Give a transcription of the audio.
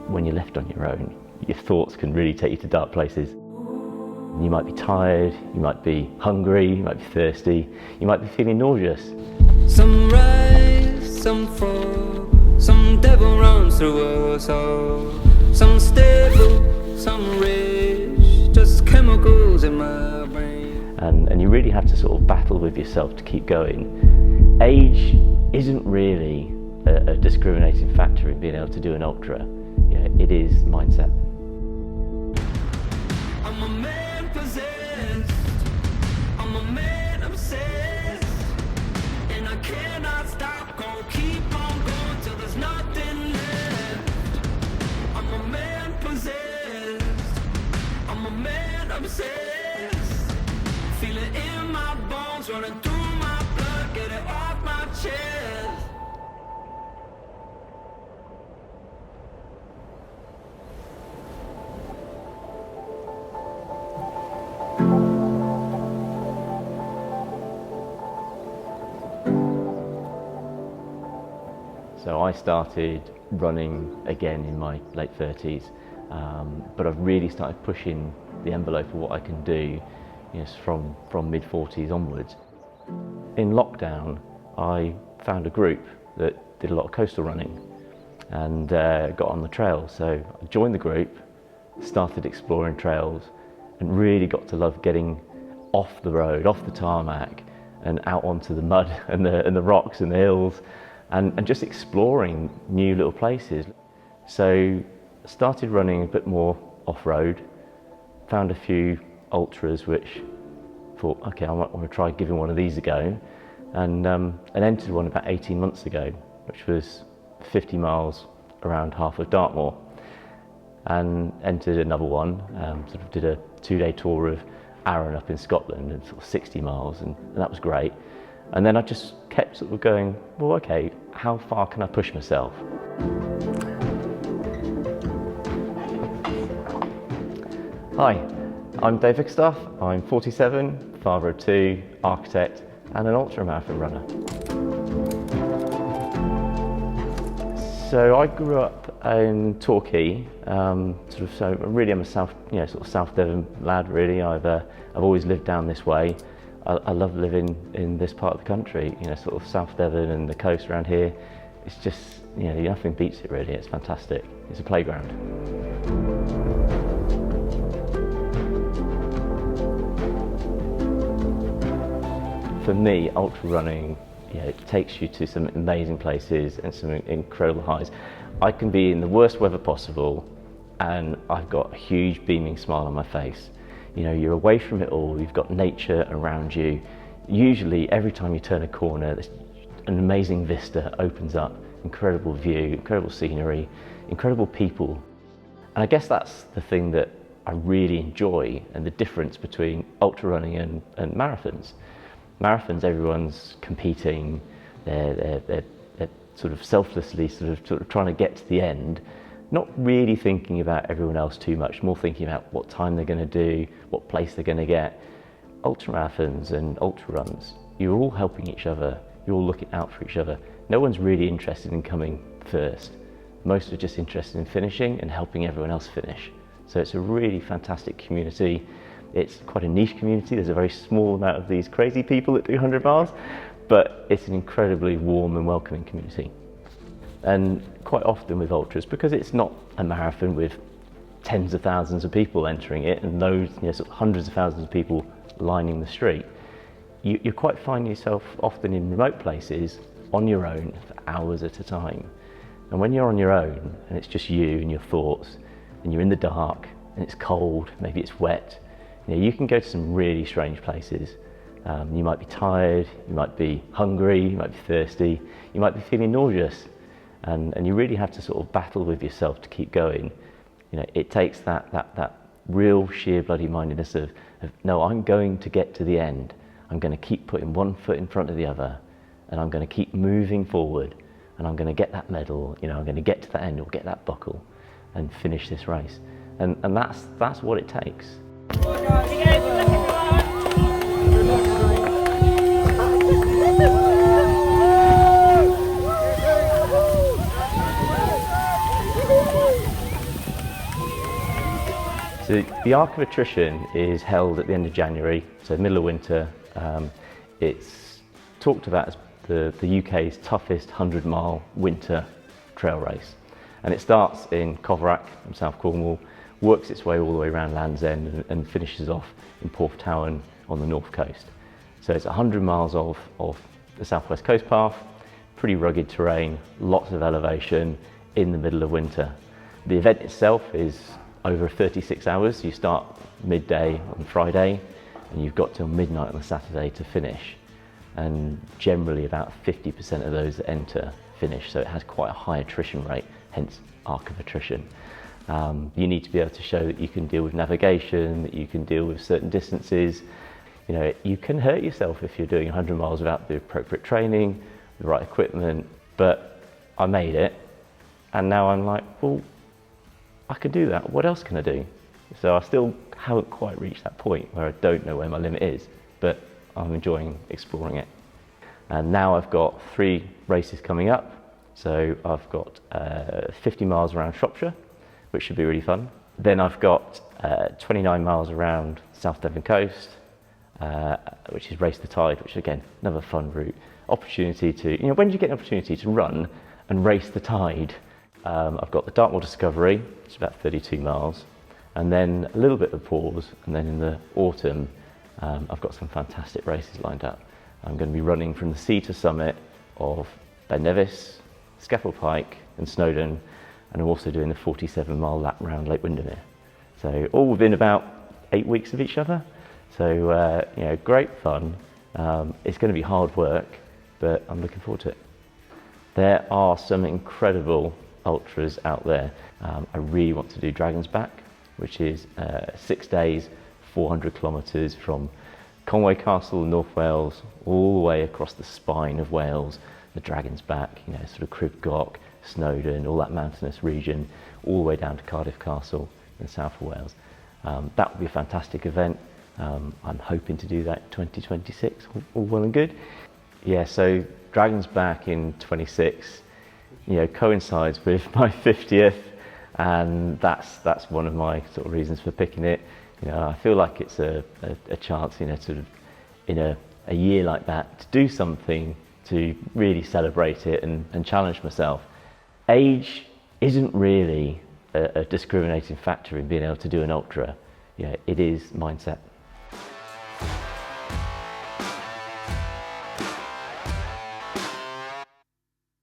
when you're left on your own, your thoughts can really take you to dark places. You might be tired, you might be hungry, you might be thirsty, you might be feeling nauseous. Some rise, some fall, some devil runs through us all. Some stable, some rich, just chemicals in my brain. And you really have to sort of battle with yourself to keep going. Age isn't really a discriminating factor in being able to do an ultra. Yeah, it is mindset. I'm a man possessed, I'm a man obsessed, and I cannot stop, gonna keep on going till there's nothing left. I'm a man possessed, I'm a man obsessed, feel it in my bones, running through my blood, get it off my chest. So I started running again in my late 30s, but I've really started pushing the envelope of what I can do, from mid 40s onwards. In lockdown, I found a group that did a lot of coastal running and got on the trail. So I joined the group, started exploring trails, and really got to love getting off the road, off the tarmac, and out onto the mud and the rocks and the hills. And just exploring new little places. So I started running a bit more off-road, found a few ultras which thought, okay, I might want to try giving one of these a go, and entered one about 18 months ago, which was 50 miles around half of Dartmoor, and entered another one, sort of did a 2-day tour of Arran up in Scotland, and sort of 60 miles, and that was great. And then I just kept sort of going, well, okay, how far can I push myself? Hi, I'm Dave Vickerstaff. I'm 47, father of 2, architect, and an ultramarathon runner. So I grew up in Torquay, so really I'm a South Devon lad. Really, I've always lived down this way. I love living in this part of the country, sort of South Devon and the coast around here. It's just, nothing beats it really. It's fantastic. It's a playground. For me, ultra running, it takes you to some amazing places and some incredible highs. I can be in the worst weather possible and I've got a huge beaming smile on my face. You're away from it all, you've got nature around you. Usually every time you turn a corner, an amazing vista opens up, incredible view, incredible scenery, incredible people. And I guess that's the thing that I really enjoy, and the difference between ultra running and marathons. Marathons, everyone's competing, they're sort of selflessly sort of trying to get to the end, not really thinking about everyone else too much, more thinking about what time they're going to do, what place they're going to get. Ultramarathons and ultra runs, you're all helping each other, you're all looking out for each other. No one's really interested in coming first. Most are just interested in finishing and helping everyone else finish. So it's a really fantastic community. It's quite a niche community. There's a very small amount of these crazy people that do 100 miles, but it's an incredibly warm and welcoming community. And quite often with ultras, because it's not a marathon with tens of thousands of people entering it and those sort of hundreds of thousands of people lining the street, you quite find yourself often in remote places on your own for hours at a time. And when you're on your own and it's just you and your thoughts, and you're in the dark and it's cold, maybe it's wet, you can go to some really strange places. You might be tired, you might be hungry, you might be thirsty, you might be feeling nauseous. And you really have to sort of battle with yourself to keep going. It takes that real sheer bloody mindedness of no, I'm going to get to the end. I'm going to keep putting one foot in front of the other, and I'm going to keep moving forward, and I'm going to get that medal. I'm going to get to the end or get that buckle, and finish this race. And that's what it takes. The Arc of Attrition is held at the end of January, so middle of winter. It's talked about as the UK's toughest 100-mile winter trail race. And it starts in Coverack in South Cornwall, works its way all the way around Land's End and finishes off in Porthtowan on the north coast. So it's 100 miles of the southwest coast path, pretty rugged terrain, lots of elevation in the middle of winter. The event itself is over 36 hours. You start midday on Friday and you've got till midnight on the Saturday to finish. And generally about 50% of those that enter finish, so it has quite a high attrition rate, hence Arc of Attrition. You need to be able to show that you can deal with navigation, that you can deal with certain distances. You know, you can hurt yourself if you're doing 100 miles without the appropriate training, the right equipment, but I made it, and now I'm like, well, I can do that. What else can I do? So I still haven't quite reached that point where I don't know where my limit is, but I'm enjoying exploring it. And now I've got 3 races coming up. So I've got 50 miles around Shropshire, which should be really fun. Then I've got 29 miles around South Devon coast, which is Race the Tide, which is again, another fun route. Opportunity to, you know, when do you get an opportunity to run and race the tide? I've got the Dartmoor Discovery, which is about 32 miles, and then a little bit of a pause, and then in the autumn, I've got some fantastic races lined up. I'm going to be running from the sea to summit of Ben Nevis, Scafell Pike and Snowdon, and I'm also doing the 47-mile lap round Lake Windermere. So all within about 8 weeks of each other. So you know, great fun. It's going to be hard work, but I'm looking forward to it. There are some incredible ultras out there. I really want to do Dragon's Back, which is 6 days, 400 kilometres from Conway Castle, North Wales, all the way across the spine of Wales, the Dragon's Back, you know, sort of Crib Goch, Snowdon, all that mountainous region, all the way down to Cardiff Castle in the south of Wales. That would be a fantastic event. I'm hoping to do that in 2026, all well and good. Yeah, so Dragon's Back in 26, you know, coincides with my 50th, and that's one of my sort of reasons for picking it. You know, I feel like it's a chance, you know, sort of in a year like that to do something to really celebrate it and challenge myself. Age isn't really a discriminating factor in being able to do an ultra. You know, it is mindset.